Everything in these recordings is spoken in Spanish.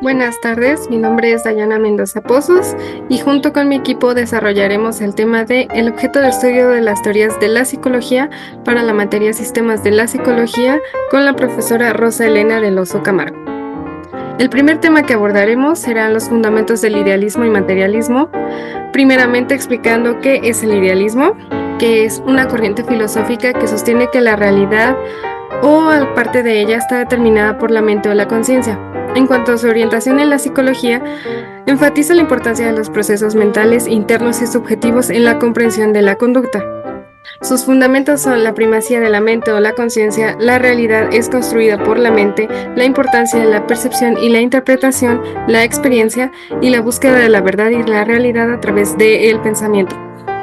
Buenas tardes, mi nombre es Dayana Mendoza Pozos y junto con mi equipo desarrollaremos el tema de el objeto de estudio de las teorías de la psicología para la materia Sistemas de la Psicología con la profesora Rosa Elena del Oso Camargo. El primer tema que abordaremos serán los fundamentos del idealismo y materialismo, primeramente explicando qué es el idealismo, que es una corriente filosófica que sostiene que la realidad o parte de ella está determinada por la mente o la conciencia. En cuanto a su orientación en la psicología, enfatiza la importancia de los procesos mentales internos y subjetivos en la comprensión de la conducta. Sus fundamentos son la primacía de la mente o la conciencia, la realidad es construida por la mente, la importancia de la percepción y la interpretación, la experiencia y la búsqueda de la verdad y la realidad a través del pensamiento.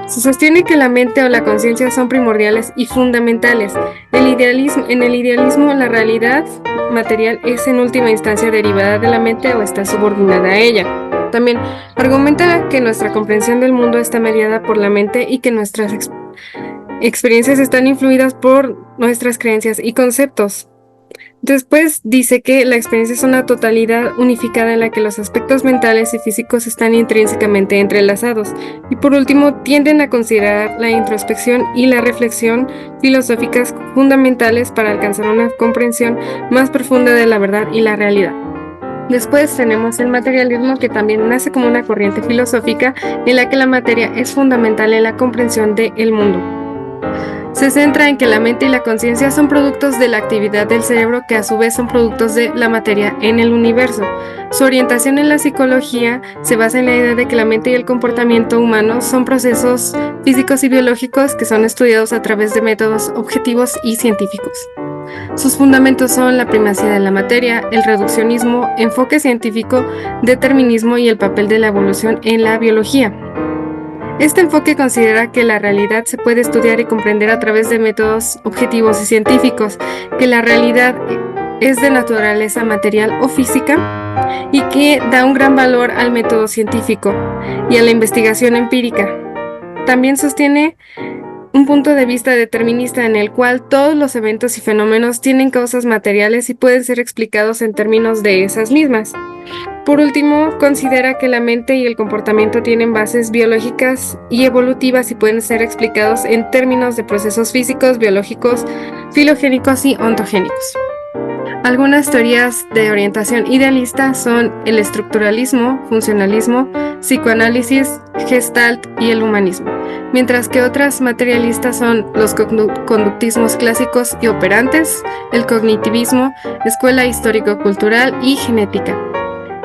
Se sostiene que la mente o la conciencia son primordiales y fundamentales. En el idealismo, la realidad material es en última instancia derivada de la mente o está subordinada a ella. También argumenta que nuestra comprensión del mundo está mediada por la mente y que nuestras experiencias están influidas por nuestras creencias y conceptos. Después dice que la experiencia es una totalidad unificada en la que los aspectos mentales y físicos están intrínsecamente entrelazados. Y por último, tienden a considerar la introspección y la reflexión filosóficas fundamentales para alcanzar una comprensión más profunda de la verdad y la realidad. Después tenemos el materialismo, que también nace como una corriente filosófica en la que la materia es fundamental en la comprensión del mundo. Se centra en que la mente y la conciencia son productos de la actividad del cerebro que a su vez son productos de la materia en el universo. Su orientación en la psicología se basa en la idea de que la mente y el comportamiento humano son procesos físicos y biológicos que son estudiados a través de métodos objetivos y científicos. Sus fundamentos son la primacía de la materia, el reduccionismo, enfoque científico, determinismo y el papel de la evolución en la biología. Este enfoque considera que la realidad se puede estudiar y comprender a través de métodos objetivos y científicos, que la realidad es de naturaleza material o física y que da un gran valor al método científico y a la investigación empírica. También sostiene un punto de vista determinista en el cual todos los eventos y fenómenos tienen causas materiales y pueden ser explicados en términos de esas mismas. Por último, considera que la mente y el comportamiento tienen bases biológicas y evolutivas y pueden ser explicados en términos de procesos físicos, biológicos, filogénicos y ontogénicos. Algunas teorías de orientación idealista son el estructuralismo, funcionalismo, psicoanálisis, gestalt y el humanismo, mientras que otras materialistas son los conductismos clásicos y operantes, el cognitivismo, escuela histórico-cultural y genética.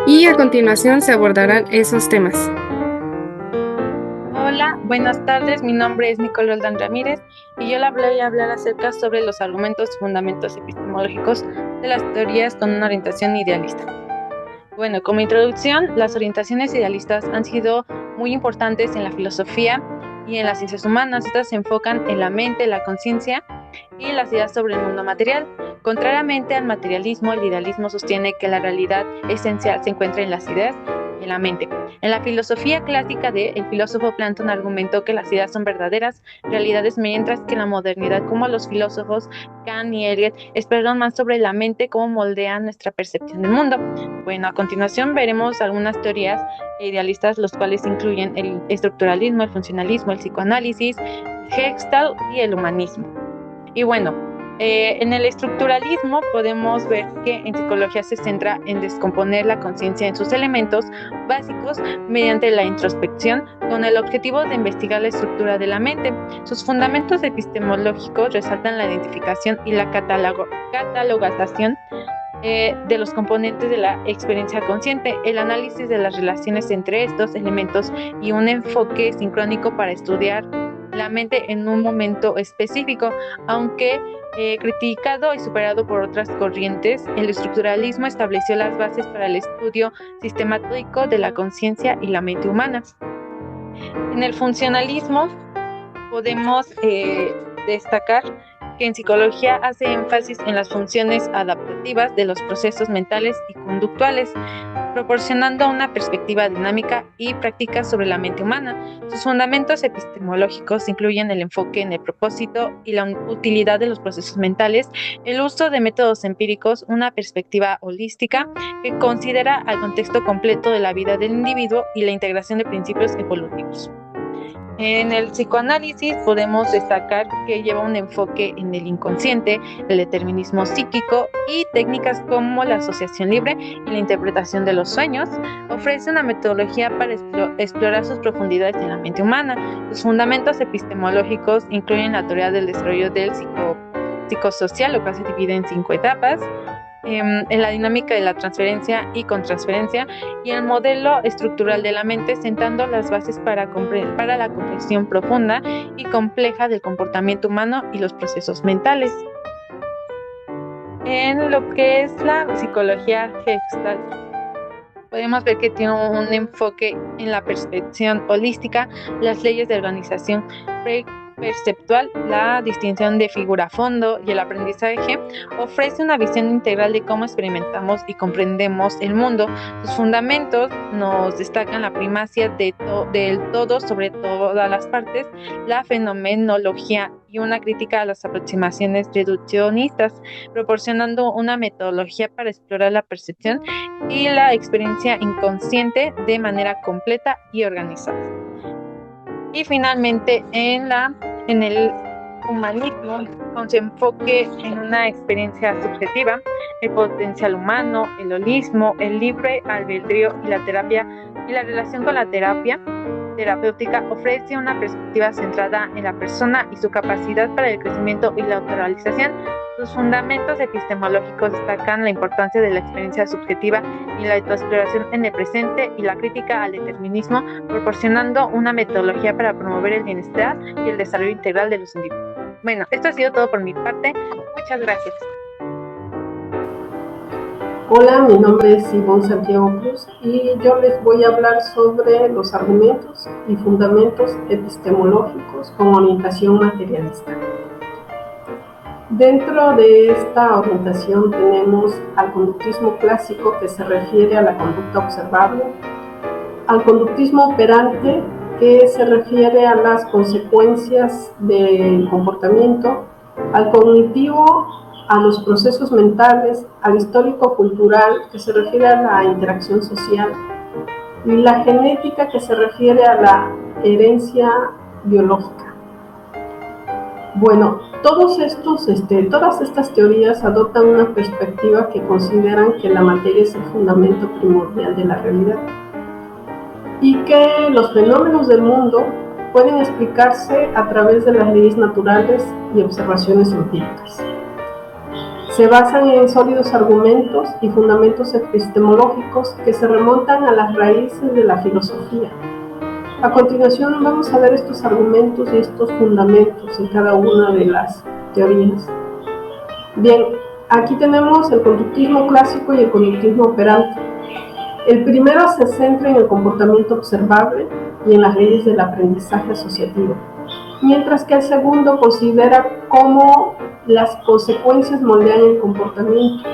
Y a continuación se abordarán esos temas. Hola, buenas tardes. Mi nombre es Nicole Roldán Ramírez y yo le voy a hablar acerca sobre los argumentos y fundamentos epistemológicos de las teorías con una orientación idealista. Bueno, como introducción, las orientaciones idealistas han sido muy importantes en la filosofía y en las ciencias humanas. Estas se enfocan en la mente, la conciencia y las ideas sobre el mundo material. Contrariamente al materialismo, el idealismo sostiene que la realidad esencial se encuentra en las ideas y en la mente. En la filosofía clásica el filósofo Platón argumentó que las ideas son verdaderas realidades, mientras que en la modernidad, como los filósofos Kant y Hegel, esperaron más sobre la mente, cómo moldean nuestra percepción del mundo. Bueno, a continuación veremos algunas teorías idealistas, los cuales incluyen el estructuralismo, el funcionalismo, el psicoanálisis, el Gestalt y el humanismo. Y bueno, en el estructuralismo podemos ver que en psicología se centra en descomponer la conciencia en sus elementos básicos mediante la introspección con el objetivo de investigar la estructura de la mente. Sus fundamentos epistemológicos resaltan la identificación y la catalogación de los componentes de la experiencia consciente, el análisis de las relaciones entre estos elementos y un enfoque sincrónico para estudiar la mente en un momento específico. Aunque criticado y superado por otras corrientes, el estructuralismo estableció las bases para el estudio sistemático de la conciencia y la mente humana. En el funcionalismo podemos destacar que en psicología hace énfasis en las funciones adaptativas de los procesos mentales y conductuales. proporcionando una perspectiva dinámica y práctica sobre la mente humana. Sus fundamentos epistemológicos incluyen el enfoque en el propósito y la utilidad de los procesos mentales, el uso de métodos empíricos, una perspectiva holística que considera al contexto completo de la vida del individuo y la integración de principios evolutivos. En el psicoanálisis podemos destacar que lleva un enfoque en el inconsciente, el determinismo psíquico y técnicas como la asociación libre y la interpretación de los sueños. Ofrece una metodología para explorar sus profundidades en la mente humana. Sus fundamentos epistemológicos incluyen la teoría del desarrollo del psicosocial, lo cual se divide en 5 etapas. En la dinámica de la transferencia y contransferencia y el modelo estructural de la mente, sentando las bases para la comprensión profunda y compleja del comportamiento humano y los procesos mentales. En lo que es la psicología Gestalt, podemos ver que tiene un enfoque en la percepción holística, las leyes de organización perceptual, la distinción de figura-fondo y el aprendizaje. Ofrece una visión integral de cómo experimentamos y comprendemos el mundo. Sus fundamentos nos destacan la primacía del todo sobre todas las partes, la fenomenología y una crítica a las aproximaciones reduccionistas, proporcionando una metodología para explorar la percepción y la experiencia inconsciente de manera completa y organizada. Y finalmente en el humanismo, con su enfoque en una experiencia subjetiva, el potencial humano, el holismo, el libre albedrío y la terapia y la relación con la terapia terapéutica, ofrece una perspectiva centrada en la persona y su capacidad para el crecimiento y la autorrealización. Sus fundamentos epistemológicos destacan la importancia de la experiencia subjetiva y la autoexploración en el presente y la crítica al determinismo, proporcionando una metodología para promover el bienestar y el desarrollo integral de los individuos. Bueno, esto ha sido todo por mi parte. Muchas gracias. Hola, mi nombre es Ivonne Santiago Cruz y yo les voy a hablar sobre los argumentos y fundamentos epistemológicos con orientación materialista. Dentro de esta orientación tenemos al conductismo clásico, que se refiere a la conducta observable, al conductismo operante, que se refiere a las consecuencias del comportamiento, al cognitivo, a los procesos mentales, al histórico-cultural, que se refiere a la interacción social, y la genética, que se refiere a la herencia biológica. Bueno, todas estas teorías adoptan una perspectiva que consideran que la materia es el fundamento primordial de la realidad y que los fenómenos del mundo pueden explicarse a través de las leyes naturales y observaciones empíricas. Se basan en sólidos argumentos y fundamentos epistemológicos que se remontan a las raíces de la filosofía. A continuación vamos a ver estos argumentos y estos fundamentos en cada una de las teorías. Bien, aquí tenemos el conductismo clásico y el conductismo operante. El primero se centra en el comportamiento observable y en las leyes del aprendizaje asociativo, mientras que el segundo considera cómo las consecuencias moldean el comportamiento.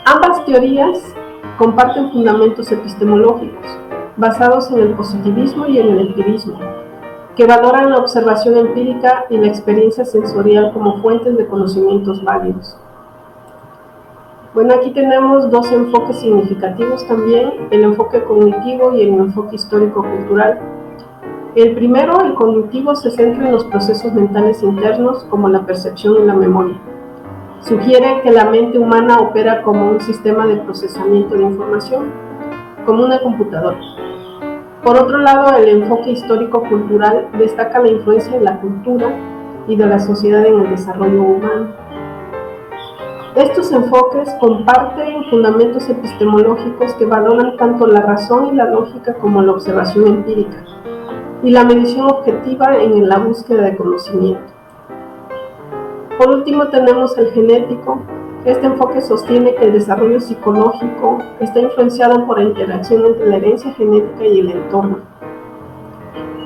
Ambas teorías comparten fundamentos epistemológicos basados en el positivismo y en el empirismo, que valoran la observación empírica y la experiencia sensorial como fuentes de conocimientos válidos. Bueno, aquí tenemos dos enfoques significativos también, el enfoque cognitivo y el enfoque histórico-cultural. El primero, el cognitivo, se centra en los procesos mentales internos como la percepción y la memoria. Sugiere que la mente humana opera como un sistema de procesamiento de información, como una computadora. Por otro lado, el enfoque histórico-cultural destaca la influencia de la cultura y de la sociedad en el desarrollo humano. Estos enfoques comparten fundamentos epistemológicos que valoran tanto la razón y la lógica como la observación empírica y la medición objetiva en la búsqueda de conocimiento. Por último tenemos el genético. Este enfoque sostiene que el desarrollo psicológico está influenciado por la interacción entre la herencia genética y el entorno.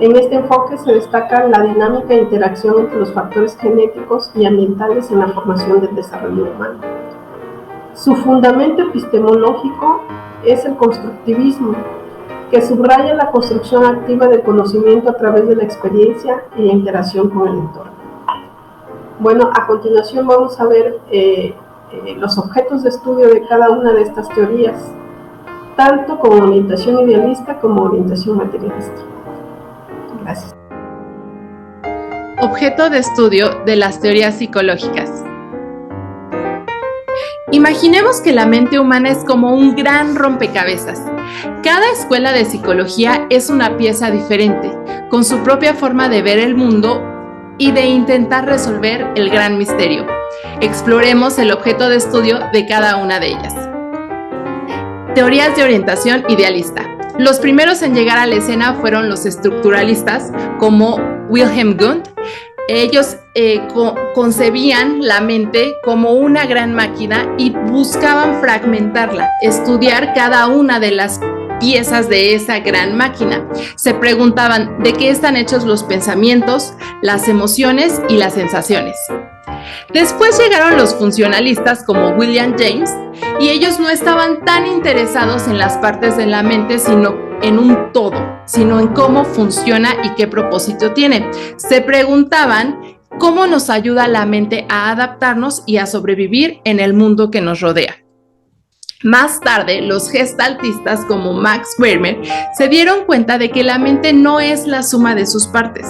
En este enfoque se destaca la dinámica e interacción entre los factores genéticos y ambientales en la formación del desarrollo humano. Su fundamento epistemológico es el constructivismo, que subraya la construcción activa del conocimiento a través de la experiencia y la interacción con el entorno. Bueno, a continuación vamos a ver los objetos de estudio de cada una de estas teorías, tanto como orientación idealista como orientación materialista. Gracias. Objeto de estudio de las teorías psicológicas. Imaginemos que la mente humana es como un gran rompecabezas. Cada escuela de psicología es una pieza diferente, con su propia forma de ver el mundo y de intentar resolver el gran misterio. Exploremos el objeto de estudio de cada una de ellas. Teorías de orientación idealista. Los primeros en llegar a la escena fueron los estructuralistas, como Wilhelm Wundt. Ellos concebían la mente como una gran máquina y buscaban fragmentarla, estudiar cada una de las piezas de esa gran máquina. Se preguntaban de qué están hechos los pensamientos, las emociones y las sensaciones. Después llegaron los funcionalistas como William James, y ellos no estaban tan interesados en las partes de la mente, sino en un todo, sino en cómo funciona y qué propósito tiene. Se preguntaban cómo nos ayuda la mente a adaptarnos y a sobrevivir en el mundo que nos rodea. Más tarde, los gestaltistas como Max Weber se dieron cuenta de que la mente no es la suma de sus partes.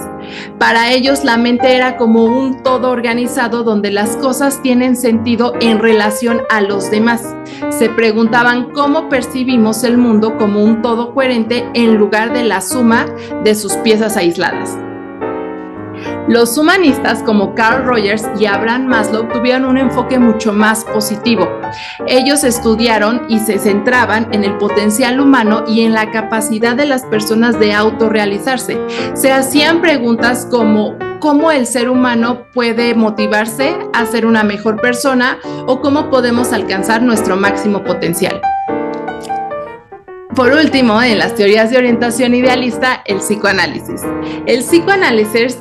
Para ellos, la mente era como un todo organizado donde las cosas tienen sentido en relación a los demás. Se preguntaban cómo percibimos el mundo como un todo coherente en lugar de la suma de sus piezas aisladas. Los humanistas como Carl Rogers y Abraham Maslow tuvieron un enfoque mucho más positivo. Ellos estudiaron y se centraban en el potencial humano y en la capacidad de las personas de autorrealizarse. Se hacían preguntas como ¿cómo el ser humano puede motivarse a ser una mejor persona o cómo podemos alcanzar nuestro máximo potencial? Por último, en las teorías de orientación idealista, el psicoanálisis. El psicoanálisis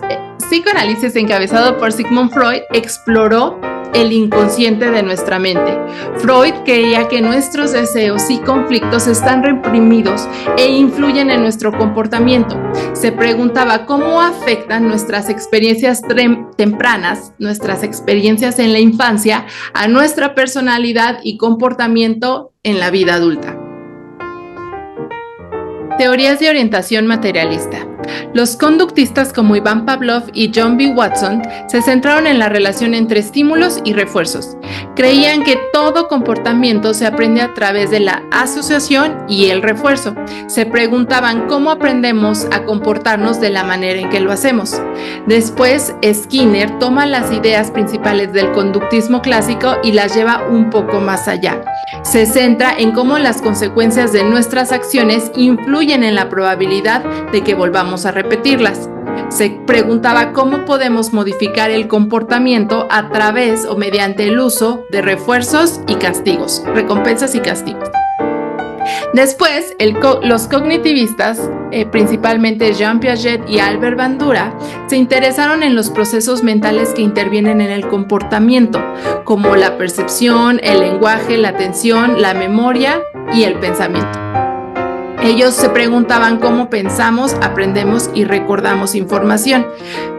encabezado por Sigmund Freud exploró el inconsciente de nuestra mente. Freud creía que nuestros deseos y conflictos están reprimidos e influyen en nuestro comportamiento. Se preguntaba cómo afectan nuestras experiencias tempranas, nuestras experiencias en la infancia, a nuestra personalidad y comportamiento en la vida adulta. Teorías de orientación materialista. Los conductistas como Ivan Pavlov y John B. Watson se centraron en la relación entre estímulos y refuerzos. Creían que todo comportamiento se aprende a través de la asociación y el refuerzo. Se preguntaban cómo aprendemos a comportarnos de la manera en que lo hacemos. Después, Skinner toma las ideas principales del conductismo clásico y las lleva un poco más allá. Se centra en cómo las consecuencias de nuestras acciones influyen en la probabilidad de que volvamos a repetirlas. Se preguntaba cómo podemos modificar el comportamiento a través o mediante el uso de refuerzos y castigos, recompensas y castigos. Después, los cognitivistas, principalmente Jean Piaget y Albert Bandura, se interesaron en los procesos mentales que intervienen en el comportamiento, como la percepción, el lenguaje, la atención, la memoria y el pensamiento. Ellos se preguntaban cómo pensamos, aprendemos y recordamos información,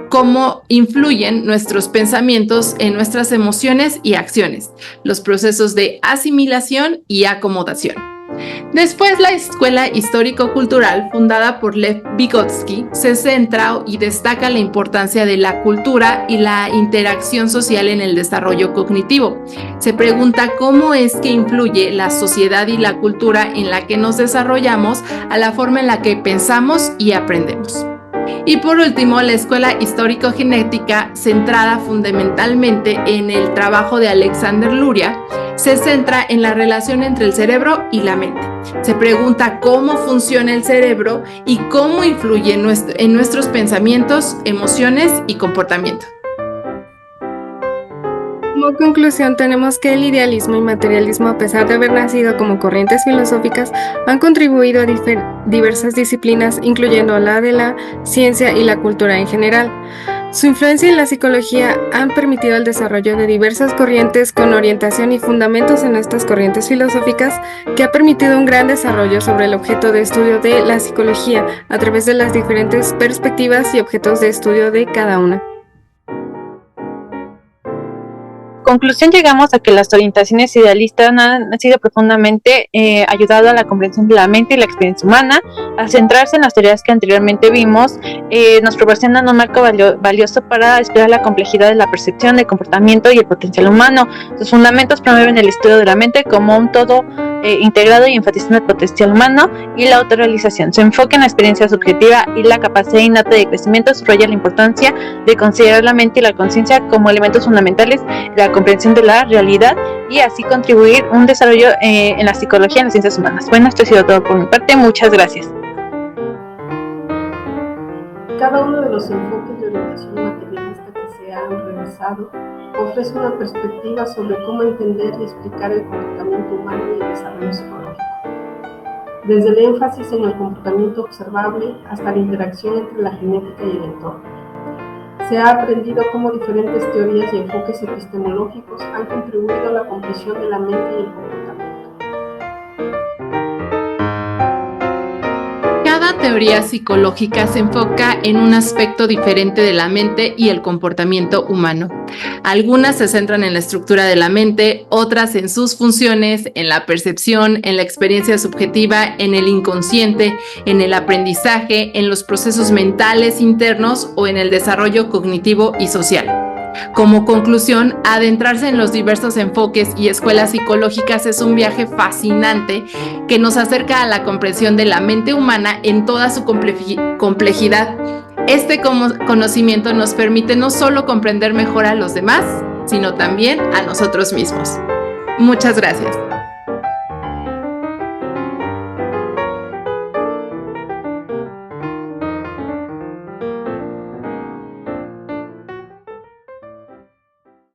cómo influyen nuestros pensamientos en nuestras emociones y acciones, los procesos de asimilación y acomodación. Después, la escuela histórico-cultural, fundada por Lev Vygotsky, se centra y destaca la importancia de la cultura y la interacción social en el desarrollo cognitivo. Se pregunta cómo es que influye la sociedad y la cultura en la que nos desarrollamos a la forma en la que pensamos y aprendemos. Y por último, la escuela histórico-genética, centrada fundamentalmente en el trabajo de Alexander Luria, se centra en la relación entre el cerebro y la mente. Se pregunta cómo funciona el cerebro y cómo influye en nuestros pensamientos, emociones y comportamiento. Como conclusión, tenemos que el idealismo y materialismo, a pesar de haber nacido como corrientes filosóficas, han contribuido a diversas disciplinas, incluyendo la de la ciencia y la cultura en general. Su influencia en la psicología han permitido el desarrollo de diversas corrientes con orientación y fundamentos en estas corrientes filosóficas que ha permitido un gran desarrollo sobre el objeto de estudio de la psicología a través de las diferentes perspectivas y objetos de estudio de cada una. Conclusión, llegamos a que las orientaciones idealistas han sido profundamente ayudado a la comprensión de la mente y la experiencia humana. Al centrarse en las teorías que anteriormente vimos, nos proporcionan un marco valioso para explorar la complejidad de la percepción, el comportamiento y el potencial humano. Sus fundamentos promueven el estudio de la mente como un todo integrado y enfatizando el potencial humano y la autorrealización. Su enfoque en la experiencia subjetiva y la capacidad innata de crecimiento subraya la importancia de considerar la mente y la conciencia como elementos fundamentales de la comprensión de la realidad y así contribuir a un desarrollo en la psicología y en las ciencias humanas. Bueno, esto ha sido todo por mi parte. Muchas gracias. Cada uno de los enfoques de orientación materialista que se han realizado ofrece una perspectiva sobre cómo entender y explicar el comportamiento humano y el desarrollo psicológico. Desde el énfasis en el comportamiento observable hasta la interacción entre la genética y el entorno. Se ha aprendido cómo diferentes teorías y enfoques epistemológicos han contribuido a la comprensión de la mente y el comportamiento. Cada teoría psicológica se enfoca en un aspecto diferente de la mente y el comportamiento humano. Algunas se centran en la estructura de la mente, otras en sus funciones, en la percepción, en la experiencia subjetiva, en el inconsciente, en el aprendizaje, en los procesos mentales internos o en el desarrollo cognitivo y social. Como conclusión, adentrarse en los diversos enfoques y escuelas psicológicas es un viaje fascinante que nos acerca a la comprensión de la mente humana en toda su complejidad. Este conocimiento nos permite no solo comprender mejor a los demás, sino también a nosotros mismos. Muchas gracias.